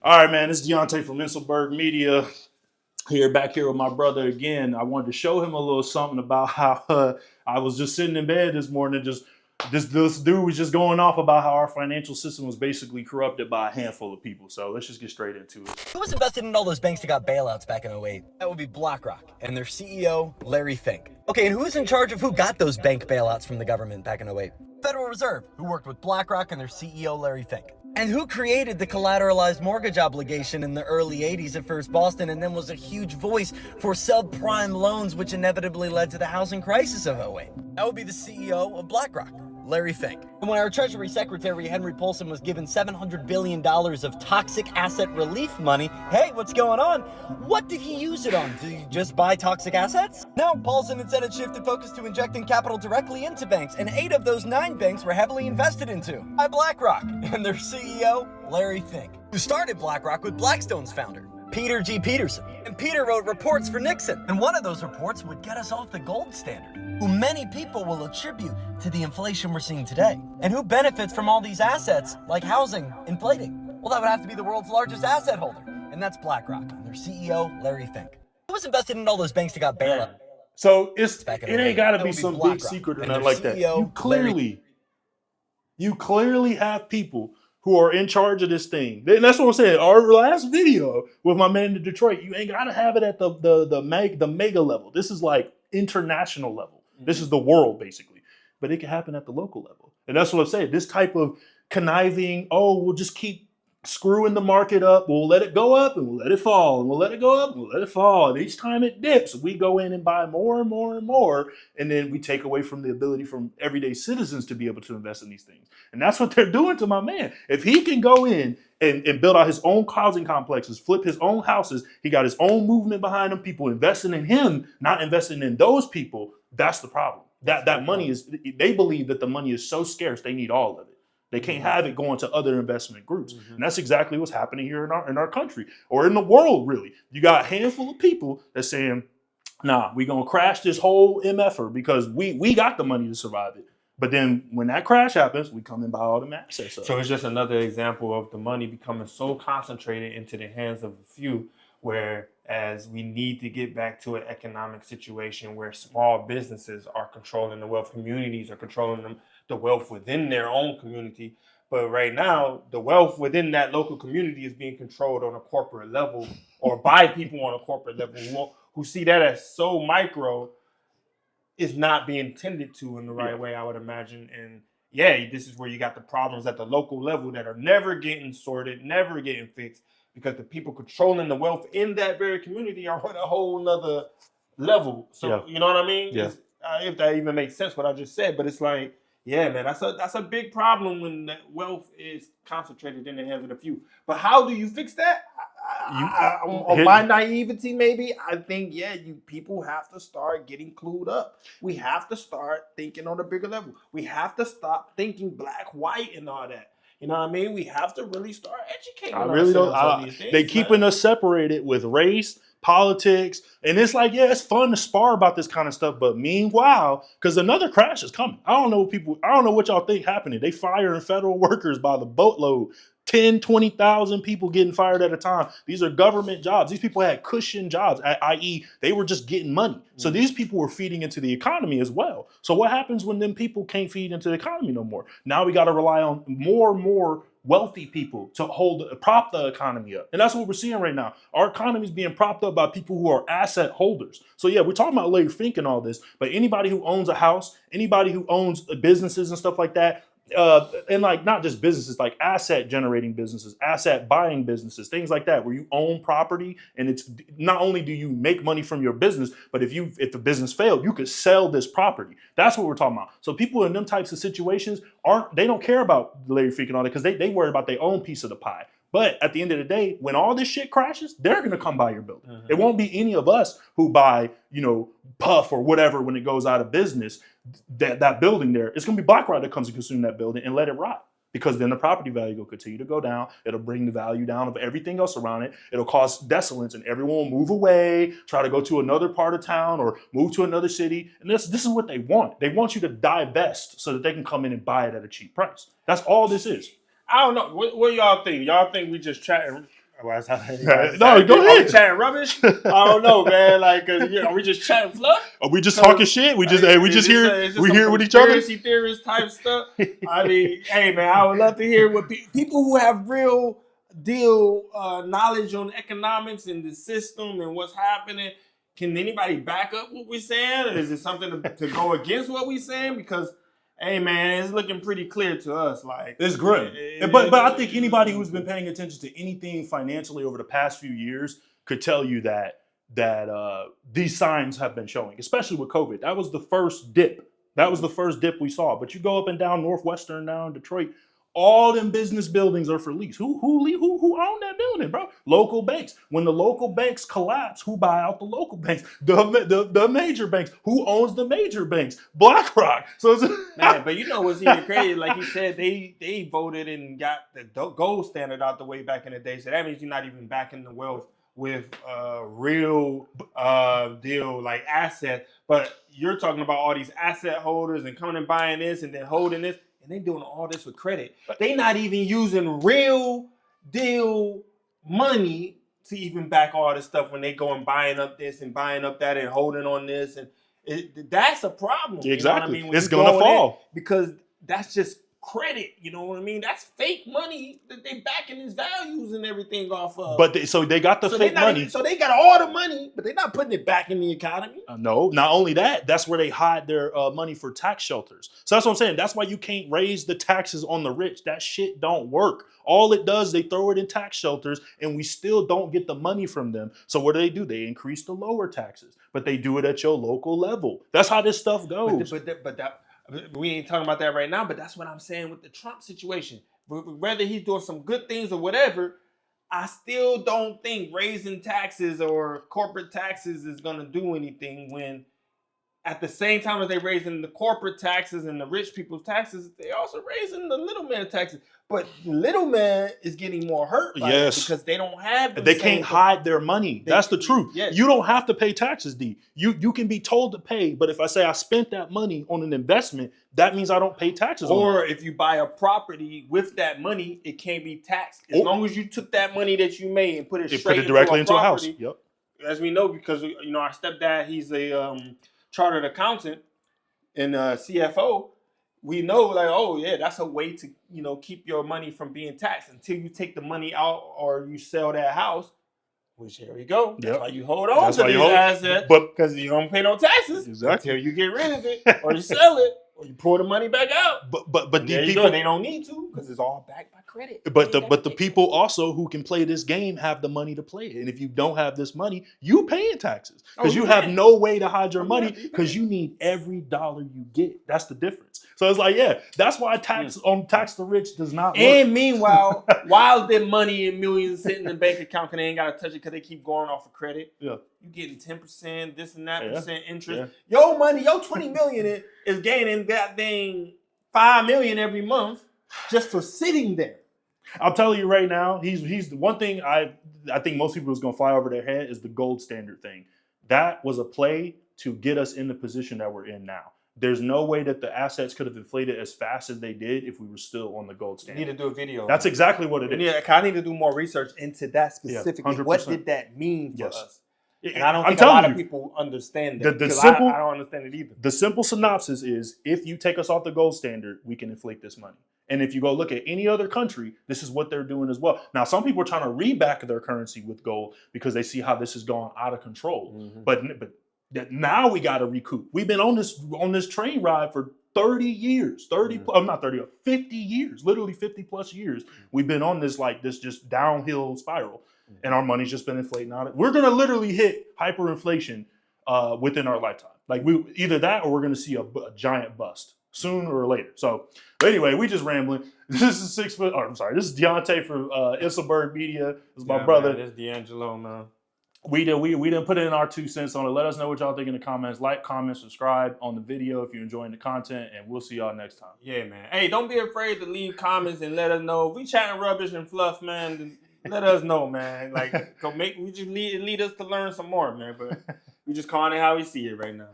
All right, man. This is Deontay from Inselbergmedia. Back here with my brother again. I wanted to show him a little something about how I was just sitting in bed this morning. Just this dude was just going off about how our financial system was basically corrupted by a handful of people. So let's just get straight into it. Who was invested in all those banks that got bailouts back in 08? That would be BlackRock and their CEO, Larry Fink. Okay, and who was in charge of who got those bank bailouts from the government back in 08? Federal Reserve, who worked with BlackRock and their CEO, Larry Fink. And who created the collateralized mortgage obligation in the early 80s at First Boston and then was a huge voice for subprime loans, which inevitably led to the housing crisis of 08? That would be the CEO of BlackRock, Larry Fink. And when our Treasury Secretary, Henry Paulson, was given $700 billion of toxic asset relief money, hey, what's going on? What did he use it on? Did he just buy toxic assets? No, Paulson instead shifted focus to injecting capital directly into banks, and 8 of those 9 banks were heavily invested into by BlackRock and their CEO, Larry Fink, who started BlackRock with Blackstone's founder, Peter G. Peterson. And Peter wrote reports for Nixon. And one of those reports would get us off the gold standard, who many people will attribute to the inflation we're seeing today. And who benefits from all these assets, like housing, inflating? Well, that would have to be the world's largest asset holder. And that's BlackRock and their CEO, Larry Fink. Who was invested in all those banks that got bailout? So it ain't got to be some big secret or nothing like that. You clearly have people who are in charge of this thing. And that's what I'm saying. Our last video with my man in Detroit, you ain't gotta have it at the mega level. This is like international level. This is the world basically. But it can happen at the local level. And that's what I'm saying. This type of conniving, we'll just keep screwing the market up. We'll let it go up and we'll let it fall. And we'll let it go up and we'll let it fall. And each time it dips, we go in and buy more and more and more. And then we take away from the ability from everyday citizens to be able to invest in these things. And that's what they're doing to my man. If he can go in and build out his own housing complexes, flip his own houses, he got his own movement behind him, people investing in him, not investing in those people, that's the problem. That money is, they believe that the money is so scarce, they need all of it. They can't have it going to other investment groups. And that's exactly what's happening here in our country or in the world, really. You got a handful of people that's saying, nah, we're going to crash this whole MFR because we got the money to survive it. But then when that crash happens, we come and buy all the assets. So it's just another example of the money becoming so concentrated into the hands of a few, whereas we need to get back to an economic situation where small businesses are controlling the wealth, communities are controlling the wealth within their own community. But right now, the wealth within that local community is being controlled on a corporate level or by people on a corporate level who see that as so micro, is not being tended to in the right way, I would imagine. And this is where you got the problems at the local level that are never getting sorted, never getting fixed, because the people controlling the wealth in that very community are on a whole nother level. So you know what I mean? Yeah. If that even makes sense what I just said, but it's like, yeah, man, that's a big problem when that wealth is concentrated in the hands of the few. But how do you fix that? On my naivety, maybe I think people have to start getting clued up. We have to start thinking on a bigger level. We have to stop thinking black, white, and all that. You know what I mean? We have to really start educating ourselves on these things. They keeping us separated with race, politics, and it's like, it's fun to spar about this kind of stuff, but meanwhile, because another crash is coming. I don't know what y'all think happening. They firing federal workers by the boatload. 10, 20,000 people getting fired at a time. These are government jobs. These people had cushion jobs, i.e. they were just getting money. So these people were feeding into the economy as well. So what happens when them people can't feed into the economy no more? Now we got to rely on more and more wealthy people to prop the economy up. And that's what we're seeing right now. Our economy is being propped up by people who are asset holders. So we're talking about Larry Fink and all this, but anybody who owns a house, anybody who owns businesses and stuff like that, and like not just businesses, like asset generating businesses, asset buying businesses, things like that, where you own property and it's not only do you make money from your business, but if the business failed, you could sell this property. That's what we're talking about. So people in them types of situations they don't care about Larry Fink and all that because they worry about their own piece of the pie. But at the end of the day, when all this shit crashes, they're going to come buy your building. It won't be any of us who buy, Puff or whatever when it goes out of business, that building there. It's going to be BlackRock that comes and consume that building and let it rot. Because then the property value will continue to go down. It'll bring the value down of everything else around it. It'll cause desolence and everyone will move away, try to go to another part of town or move to another city. And this is what they want. They want you to divest so that they can come in and buy it at a cheap price. That's all this is. I don't know. What y'all think? Y'all think we just chatting Well, No, go Are we ahead. chatting rubbish? I don't know, man. Like, are we just chatting fluff? Are we just talking shit? We just here with each other. Conspiracy theorist type stuff. I mean, hey, man, I would love to hear what people who have real deal knowledge on economics and the system and what's happening. Can anybody back up what we're saying? Or is it something to go against what we're saying? Because, hey, man, it's looking pretty clear to us. Like, it's great. But I think anybody who's been paying attention to anything financially over the past few years could tell you that these signs have been showing, especially with COVID. That was the first dip. We saw. But you go up and down Northwestern, down Detroit, all them business buildings are for lease. Who own that building, bro? Local banks. When the local banks collapse, who buy out the local banks? The major banks. Who owns the major banks? BlackRock. So it's man, but you know what's even crazy? Like he said, they voted and got the gold standard out the way back in the day. So that means you're not even backing the wealth with real deal like asset. But you're talking about all these asset holders and coming and buying this and then holding this. And they doing all this with credit. They not even using real deal money to even back all this stuff when they go and buying up this and buying up that and holding on this. And that's a problem. Exactly. You know what I mean? When it's going to fall. Because that's just credit. You know what I mean? That's fake money that they backing his values and everything off of. But they got the fake money. So they got all the money, but they're not putting it back in the economy. No, not only that, that's where they hide their money for tax shelters. So that's what I'm saying. That's why you can't raise the taxes on the rich. That shit don't work. All it does, they throw it in tax shelters and we still don't get the money from them. So what do? They increase the lower taxes, but they do it at your local level. That's how this stuff goes. But we ain't talking about that right now, but that's what I'm saying with the Trump situation. Whether he's doing some good things or whatever, I still don't think raising taxes or corporate taxes is going to do anything when at the same time as they're raising the corporate taxes and the rich people's taxes, they also raising the little man taxes. But the little man is getting more hurt by it because they don't have. They can't hide their money. That's the truth. Yes. You don't have to pay taxes, D. You can be told to pay, but if I say I spent that money on an investment, that means I don't pay taxes. Or if you buy a property with that money, it can't be taxed as long as you took that money that you made and put it directly into a house. Yep. As we know, because our stepdad, he's a chartered accountant and CFO. We know, like, oh yeah, that's a way to keep your money from being taxed until you take the money out or you sell that house. Which here we go. That's why you hold on to these assets, because you don't pay no taxes until you get rid of it or you sell it or you pour the money back out. But these people, they don't need to because it's all backed by credit. But the people also who can play this game have the money to play it. And if you don't have this money, you paying taxes because you have no way to hide your money because you need every dollar you get. That's the difference. So it's like, that's why tax the rich does not work. And meanwhile, while the money in millions sitting in the bank account, they ain't got to touch it because they keep going off of credit. Yeah. You getting 10%, this and that percent interest. Yeah. Your money, your $20 million is gaining that dang $5 million every month just for sitting there. I'll tell you right now, he's the one thing I think most people is gonna fly over their head is the gold standard thing. That was a play to get us in the position that we're in now. There's no way that the assets could have inflated as fast as they did if we were still on the gold standard. You need to do a video. That's exactly what it is. I need to do more research into that specifically. 100%. What did that mean for us? And I don't think a lot of people understand that. I don't understand it either. The simple synopsis is, if you take us off the gold standard, we can inflate this money. And if you go look at any other country, this is what they're doing as well. Now, some people are trying to reback their currency with gold because they see how this has gone out of control. Mm-hmm. But now we got to recoup. We've been on this train ride for 30 years, 50 years, literally 50 plus years. We've been on this just downhill spiral, and our money's just been inflating out. We're going to literally hit hyperinflation within our lifetime. Like either that or we're going to see a giant bust sooner or later. So anyway, we just rambling. This is This is Deontay from Inselbergmedia. This is my brother. Man, this is D'Angelo, man. We didn't put in our 2 cents on it. Let us know what y'all think in the comments. Like, comment, subscribe on the video if you're enjoying the content, and we'll see y'all next time. Yeah, man. Hey, don't be afraid to leave comments and let us know. If we chatting rubbish and fluff, man, let us know, man. Like, lead us to learn some more, man. But we just calling it how we see it right now.